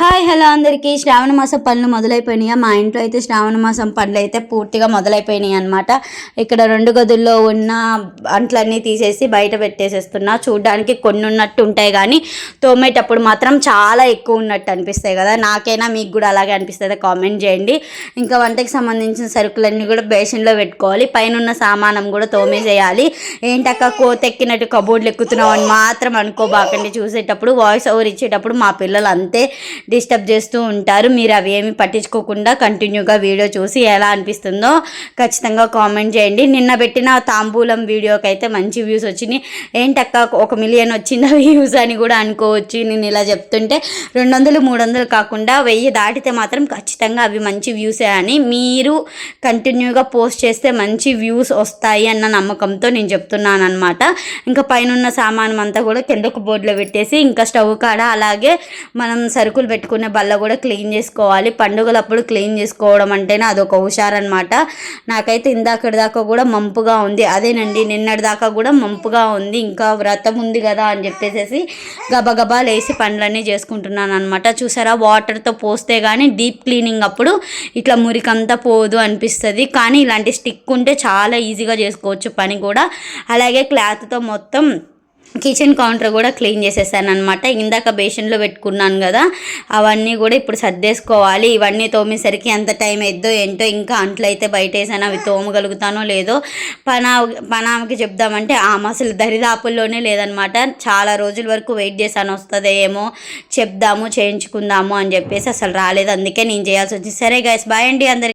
Hi hello అందరికీ శ్రావణ మాసం పనులు మొదలైపోయినాయి. మా ఇంట్లో అయితే శ్రావణ మాసం పనులు అయితే పూర్తిగా మొదలైపోయినాయి అనమాట. ఇక్కడ 2 గదుల్లో ఉన్న అంట్లన్నీ తీసేసి బయట పెట్టేసేస్తున్నా. చూడడానికి కొన్ని ఉన్నట్టు ఉంటాయి కానీ తోమేటప్పుడు మాత్రం చాలా ఎక్కువ ఉన్నట్టు అనిపిస్తాయి కదా. నాకైనా మీకు కూడా అలాగే అనిపిస్తుంది, కామెంట్ చేయండి. ఇంకా వంటకి సంబంధించిన సరుకులన్నీ కూడా బేసిన్లో పెట్టుకోవాలి. పైన ఉన్న సామానం కూడా తోమేసేయాలి. ఏంటక్క కోతెక్కినట్టు కబోర్డ్లు ఎక్కుతున్నావు అని మాత్రం అనుకోబాకండి. చూసేటప్పుడు వాయిస్ ఓవర్ ఇచ్చేటప్పుడు మా పిల్లలు అంతే డిస్టర్బ్ చేస్తూ ఉంటారు. మీరు అవి ఏమి పట్టించుకోకుండా కంటిన్యూగా వీడియో చూసి ఎలా అనిపిస్తుందో ఖచ్చితంగా కామెంట్ చేయండి. నిన్న పెట్టిన తాంబూలం వీడియోకి అయితే మంచి వ్యూస్ వచ్చినాయి. ఏంటక్క 1 మిలియన్ వచ్చిందా వ్యూస్ అని కూడా అనుకోవచ్చు. నేను ఇలా చెప్తుంటే 200 300 కాకుండా 1000 దాటితే మాత్రం ఖచ్చితంగా అవి మంచి వ్యూసే అని, మీరు కంటిన్యూగా పోస్ట్ చేస్తే మంచి వ్యూస్ వస్తాయి అన్న నమ్మకంతో నేను చెప్తున్నాను అనమాట. ఇంకా పైన సామానం అంతా కూడా కిందకు బోర్డులో పెట్టేసి ఇంకా స్టవ్ కాడ అలాగే మనం సరుకులు పెట్టుకునే బల్ల కూడా క్లీన్ చేసుకోవాలి. పండుగలప్పుడు క్లీన్ చేసుకోవడం అంటేనే అదొక హుషారనమాట. నాకైతే ఇందాకటి దాకా కూడా మంపుగా ఉంది. అదేనండి నిన్నటి దాకా కూడా మంపుగా ఉంది. ఇంకా వ్రతం ఉంది కదా అని చెప్పేసి గబగబా లేసి పనులన్నీ చేసుకుంటున్నాను అనమాట. చూసారా, వాటర్తో పోస్తే కానీ డీప్ క్లీనింగ్ అప్పుడు ఇట్లా మురికంతా పోదు అనిపిస్తుంది. కానీ ఇలాంటి స్టిక్ ఉంటే చాలా ఈజీగా చేసుకోవచ్చు పని కూడా. అలాగే క్లాత్తో మొత్తం కిచెన్ కౌంటర్ కూడా క్లీన్ చేసేసాను అనమాట. ఇందాక బేషన్లో పెట్టుకున్నాను కదా, అవన్నీ కూడా ఇప్పుడు సర్దేసుకోవాలి. ఇవన్నీ తోమేసరికి ఎంత టైం అయిద్దో ఏంటో. ఇంకా అంట్లు అయితే బయట వేసాను, అవి తోమగలుగుతానో లేదో పనామకి చెప్దామంటే ఆమె అసలు దరిదాపుల్లోనే లేదనమాట. చాలా రోజుల వరకు వెయిట్ చేశాను, వస్తుందో ఏమో చెప్దాము చేయించుకుందాము అని చెప్పేసి అసలు రాలేదు. అందుకే నేను చేయాల్సి వచ్చింది. సరే గైస్, బాయ్ అండి అందరికి.